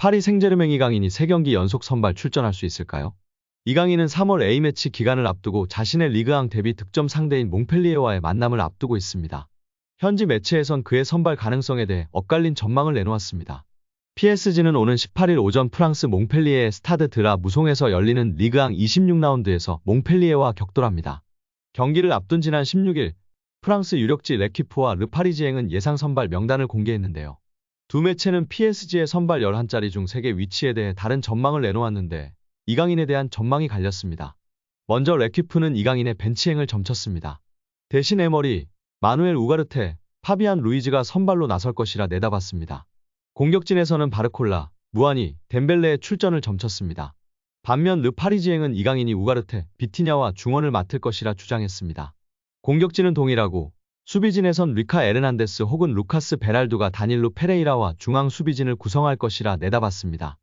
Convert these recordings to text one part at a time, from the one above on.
파리 생제르맹 이강인이 3경기 연속 선발 출전할 수 있을까요? 이강인은 3월 A매치 기간을 앞두고 자신의 리그앙 데뷔 득점 상대인 몽펠리에와의 만남을 앞두고 있습니다. 현지 매체에선 그의 선발 가능성에 대해 엇갈린 전망을 내놓았습니다. PSG는 오는 18일 오전 프랑스 몽펠리에의 스타드 드라 무송에서 열리는 리그앙 26라운드에서 몽펠리에와 격돌합니다. 경기를 앞둔 지난 16일 프랑스 유력지 레키프와 르파리지앵은 예상 선발 명단을 공개했는데요. 두 매체는 PSG의 선발 11자리 중 3개 위치에 대해 다른 전망을 내놓았는데 이강인에 대한 전망이 갈렸습니다. 먼저 레키프는 이강인의 벤치행을 점쳤습니다. 대신 에머리, 마누엘 우가르테, 파비안 루이즈가 선발로 나설 것이라 내다봤습니다. 공격진에서는 바르콜라, 무아니, 덴벨레의 출전을 점쳤습니다. 반면 르파리지앵은 이강인이 우가르테, 비티냐와 중원을 맡을 것이라 주장했습니다. 공격진은 동일하고 수비진에선 리카 에르난데스 혹은 루카스 베랄두가 다닐루 페레이라와 중앙 수비진을 구성할 것이라 내다봤습니다.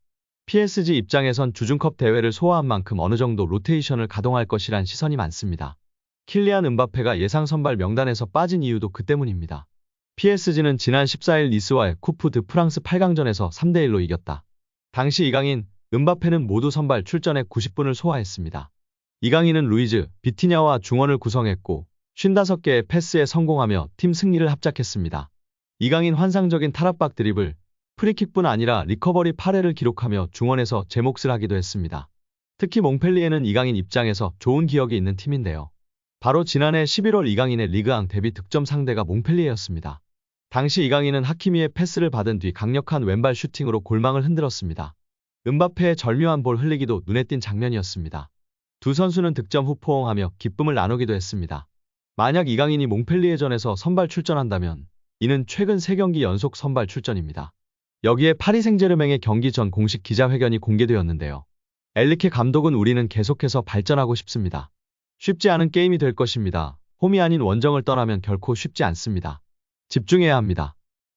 PSG 입장에선 주중컵 대회를 소화한 만큼 어느 정도 로테이션을 가동할 것이란 시선이 많습니다. 킬리안 음바페가 예상 선발 명단에서 빠진 이유도 그 때문입니다. PSG는 지난 14일 니스와의 쿠프 드 프랑스 8강전에서 3대1로 이겼다. 당시 이강인, 음바페는 모두 선발 출전에 90분을 소화했습니다. 이강인은 루이즈, 비티냐와 중원을 구성했고 55개의 패스에 성공하며 팀 승리를 합작했습니다. 이강인 환상적인 탈압박 드리블, 프리킥뿐 아니라 리커버리 8회를 기록하며 중원에서 제 몫을 하기도 했습니다. 특히 몽펠리에는 이강인 입장에서 좋은 기억이 있는 팀인데요. 바로 지난해 11월 이강인의 리그앙 데뷔 득점 상대가 몽펠리에였습니다. 당시 이강인은 하키미의 패스를 받은 뒤 강력한 왼발 슈팅으로 골망을 흔들었습니다. 음바페의 절묘한 볼 흘리기도 눈에 띈 장면이었습니다. 두 선수는 득점 후 포옹하며 기쁨을 나누기도 했습니다. 만약 이강인이 몽펠리에전에서 선발 출전한다면 이는 최근 3경기 연속 선발 출전입니다. 여기에 파리 생제르맹의 경기 전 공식 기자회견이 공개되었는데요. 엘리케 감독은 우리는 계속해서 발전하고 싶습니다. 쉽지 않은 게임이 될 것입니다. 홈이 아닌 원정을 떠나면 결코 쉽지 않습니다. 집중해야 합니다.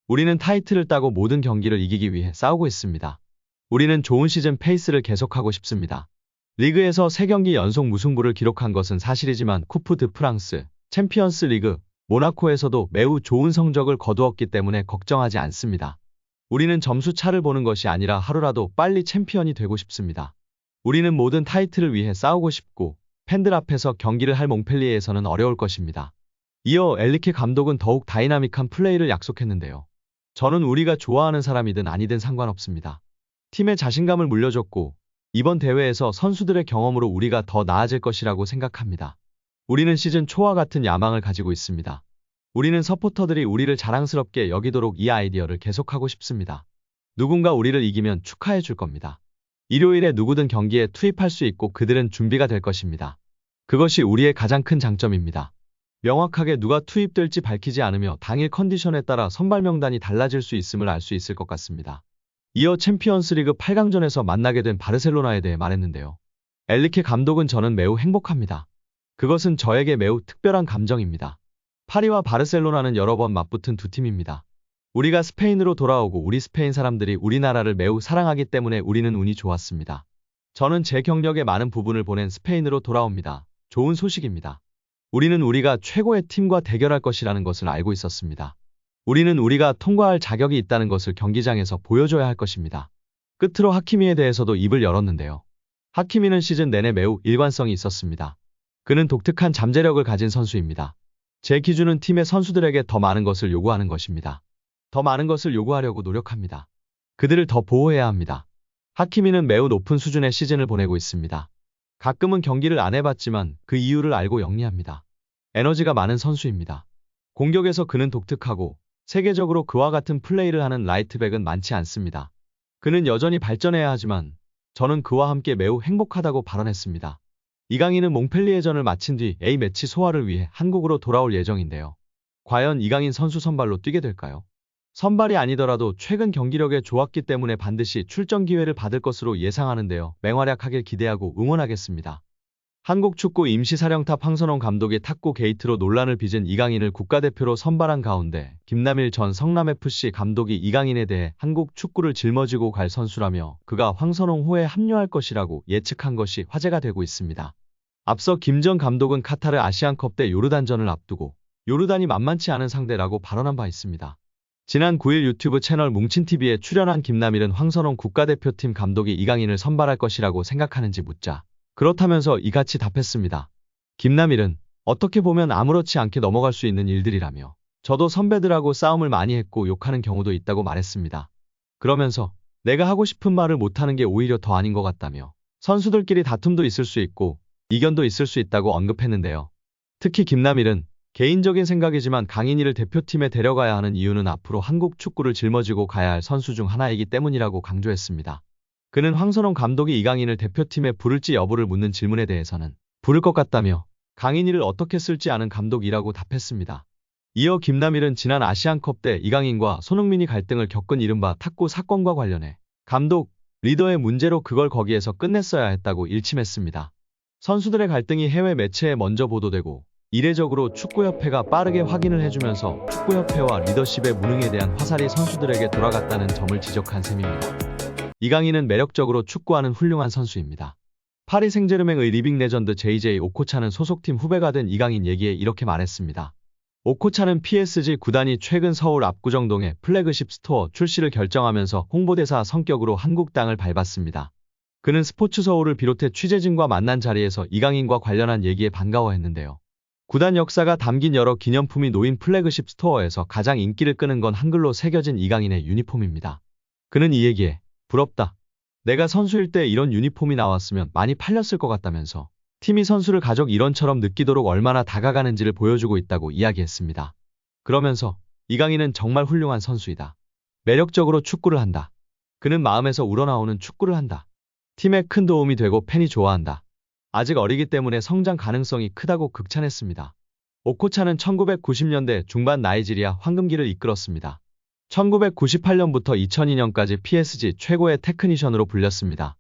우리는 타이틀을 따고 모든 경기를 이기기 위해 싸우고 있습니다. 우리는 좋은 시즌 페이스를 계속하고 싶습니다. 리그에서 3경기 연속 무승부를 기록한 것은 사실이지만 쿠프 드 프랑스, 챔피언스 리그, 모나코에서도 매우 좋은 성적을 거두었기 때문에 걱정하지 않습니다. 우리는 점수 차를 보는 것이 아니라 하루라도 빨리 챔피언이 되고 싶습니다. 우리는 모든 타이틀을 위해 싸우고 싶고 팬들 앞에서 경기를 할 몽펠리에에서는 어려울 것입니다. 이어 엘리케 감독은 더욱 다이나믹한 플레이를 약속했는데요. 저는 우리가 좋아하는 사람이든 아니든 상관없습니다. 팀에 자신감을 물려줬고 이번 대회에서 선수들의 경험으로 우리가 더 나아질 것이라고 생각합니다. 우리는 시즌 초와 같은 야망을 가지고 있습니다. 우리는 서포터들이 우리를 자랑스럽게 여기도록 이 아이디어를 계속하고 싶습니다. 누군가 우리를 이기면 축하해 줄 겁니다. 일요일에 누구든 경기에 투입할 수 있고 그들은 준비가 될 것입니다. 그것이 우리의 가장 큰 장점입니다. 명확하게 누가 투입될지 밝히지 않으며 당일 컨디션에 따라 선발 명단이 달라질 수 있음을 알 수 있을 것 같습니다. 이어 챔피언스리그 8강전에서 만나게 된 바르셀로나에 대해 말했는데요. 엘리케 감독은 저는 매우 행복합니다. 그것은 저에게 매우 특별한 감정입니다. 파리와 바르셀로나는 여러 번 맞붙은 두 팀입니다. 우리가 스페인으로 돌아오고 우리 스페인 사람들이 우리나라를 매우 사랑하기 때문에 우리는 운이 좋았습니다. 저는 제 경력의 많은 부분을 보낸 스페인으로 돌아옵니다. 좋은 소식입니다. 우리는 우리가 최고의 팀과 대결할 것이라는 것을 알고 있었습니다. 우리는 우리가 통과할 자격이 있다는 것을 경기장에서 보여줘야 할 것입니다. 끝으로 하키미에 대해서도 입을 열었는데요. 하키미는 시즌 내내 매우 일관성이 있었습니다. 그는 독특한 잠재력을 가진 선수입니다. 제 기준은 팀의 선수들에게 더 많은 것을 요구하는 것입니다. 더 많은 것을 요구하려고 노력합니다. 그들을 더 보호해야 합니다. 하키미는 매우 높은 수준의 시즌을 보내고 있습니다. 가끔은 경기를 안 해봤지만 그 이유를 알고 영리합니다. 에너지가 많은 선수입니다. 공격에서 그는 독특하고 세계적으로 그와 같은 플레이를 하는 라이트백은 많지 않습니다. 그는 여전히 발전해야 하지만 저는 그와 함께 매우 행복하다고 발언했습니다. 이강인은 몽펠리에전을 마친 뒤 A매치 소화를 위해 한국으로 돌아올 예정인데요. 과연 이강인 선수 선발로 뛰게 될까요? 선발이 아니더라도 최근 경기력에 좋았기 때문에 반드시 출전 기회를 받을 것으로 예상하는데요. 맹활약하길 기대하고 응원하겠습니다. 한국 축구 임시사령탑 황선홍 감독이 탁구 게이트로 논란을 빚은 이강인을 국가대표로 선발한 가운데 김남일 전 성남FC 감독이 이강인에 대해 한국 축구를 짊어지고 갈 선수라며 그가 황선홍 호에 합류할 것이라고 예측한 것이 화제가 되고 있습니다. 앞서 김 전 감독은 카타르 아시안컵 때 요르단전을 앞두고 요르단이 만만치 않은 상대라고 발언한 바 있습니다. 지난 9일 유튜브 채널 뭉친TV에 출연한 김남일은 황선홍 국가대표팀 감독이 이강인을 선발할 것이라고 생각하는지 묻자 그렇다면서 이같이 답했습니다. 김남일은 어떻게 보면 아무렇지 않게 넘어갈 수 있는 일들이라며 저도 선배들하고 싸움을 많이 했고 욕하는 경우도 있다고 말했습니다. 그러면서 내가 하고 싶은 말을 못하는 게 오히려 더 아닌 것 같다며 선수들끼리 다툼도 있을 수 있고 이견도 있을 수 있다고 언급했는데요. 특히 김남일은 개인적인 생각이지만 강인이를 대표팀에 데려가야 하는 이유는 앞으로 한국 축구를 짊어지고 가야 할 선수 중 하나이기 때문이라고 강조했습니다. 그는 황선홍 감독이 이강인을 대표팀에 부를지 여부를 묻는 질문에 대해서는 부를 것 같다며 강인이를 어떻게 쓸지 아는 감독이라고 답했습니다. 이어 김남일은 지난 아시안컵 때 이강인과 손흥민이 갈등을 겪은 이른바 탁구 사건과 관련해 감독, 리더의 문제로 그걸 거기에서 끝냈어야 했다고 일침했습니다. 선수들의 갈등이 해외 매체에 먼저 보도되고 이례적으로 축구협회가 빠르게 확인을 해주면서 축구협회와 리더십의 무능에 대한 화살이 선수들에게 돌아갔다는 점을 지적한 셈입니다. 이강인은 매력적으로 축구하는 훌륭한 선수입니다. 파리 생제르맹의 리빙 레전드 JJ 오코차는 소속팀 후배가 된 이강인 얘기에 이렇게 말했습니다. 오코차는 PSG 구단이 최근 서울 압구정동에 플래그십 스토어 출시를 결정하면서 홍보대사 성격으로 한국 땅을 밟았습니다. 그는 스포츠서울을 비롯해 취재진과 만난 자리에서 이강인과 관련한 얘기에 반가워했는데요. 구단 역사가 담긴 여러 기념품이 놓인 플래그십 스토어에서 가장 인기를 끄는 건 한글로 새겨진 이강인의 유니폼입니다. 그는 이 얘기에 부럽다. 내가 선수일 때 이런 유니폼이 나왔으면 많이 팔렸을 것 같다면서 팀이 선수를 가족 일원처럼 느끼도록 얼마나 다가가는지를 보여주고 있다고 이야기했습니다. 그러면서 이강인은 정말 훌륭한 선수이다. 매력적으로 축구를 한다. 그는 마음에서 우러나오는 축구를 한다. 팀에 큰 도움이 되고 팬이 좋아한다. 아직 어리기 때문에 성장 가능성이 크다고 극찬했습니다. 오코차는 1990년대 중반 나이지리아 황금기를 이끌었습니다. 1998년부터 2002년까지 PSG 최고의 테크니션으로 불렸습니다.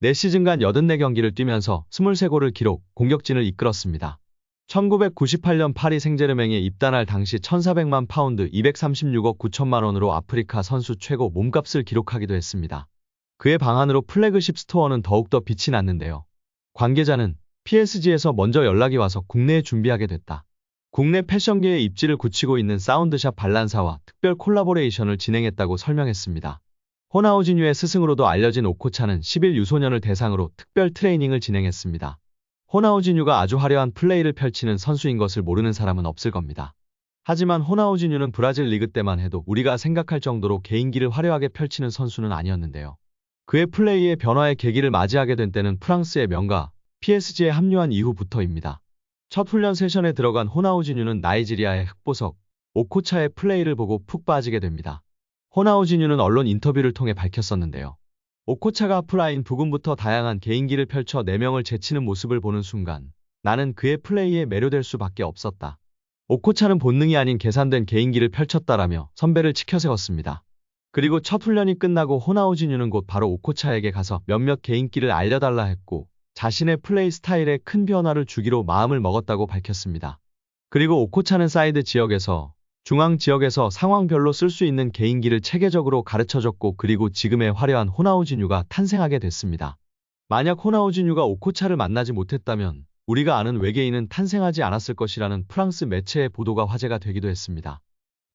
4시즌간 84경기를 뛰면서 23골을 기록, 공격진을 이끌었습니다. 1998년 파리 생제르맹에 입단할 당시 1,400만 파운드 236억 9천만 원으로 아프리카 선수 최고 몸값을 기록하기도 했습니다. 그의 방한으로 플래그십 스토어는 더욱더 빛이 났는데요. 관계자는 PSG에서 먼저 연락이 와서 국내에 준비하게 됐다. 국내 패션계의 입지를 굳히고 있는 사운드샵 발란사와 특별 콜라보레이션을 진행했다고 설명했습니다. 호나우지뉴의 스승으로도 알려진 오코차는 10일 유소년을 대상으로 특별 트레이닝을 진행했습니다. 호나우지뉴가 아주 화려한 플레이를 펼치는 선수인 것을 모르는 사람은 없을 겁니다. 하지만 호나우지뉴는 브라질 리그 때만 해도 우리가 생각할 정도로 개인기를 화려하게 펼치는 선수는 아니었는데요. 그의 플레이의 변화의 계기를 맞이하게 된 때는 프랑스의 명가 PSG에 합류한 이후부터입니다. 첫 훈련 세션에 들어간 호나우지뉴는 나이지리아의 흑보석 오코차의 플레이를 보고 푹 빠지게 됩니다. 호나우지뉴는 언론 인터뷰를 통해 밝혔었는데요. 오코차가 앞라인 부근부터 다양한 개인기를 펼쳐 4명을 제치는 모습을 보는 순간 나는 그의 플레이에 매료될 수밖에 없었다. 오코차는 본능이 아닌 계산된 개인기를 펼쳤다라며 선배를 치켜세웠습니다. 그리고 첫 훈련이 끝나고 호나우지뉴는 곧 바로 오코차에게 가서 몇몇 개인기를 알려달라 했고 자신의 플레이 스타일에 큰 변화를 주기로 마음을 먹었다고 밝혔습니다. 그리고 오코차는 사이드 지역에서 중앙 지역에서 상황별로 쓸 수 있는 개인기를 체계적으로 가르쳐줬고 그리고 지금의 화려한 호나우지뉴가 탄생하게 됐습니다. 만약 호나우지뉴가 오코차를 만나지 못했다면 우리가 아는 외계인은 탄생하지 않았을 것이라는 프랑스 매체의 보도가 화제가 되기도 했습니다.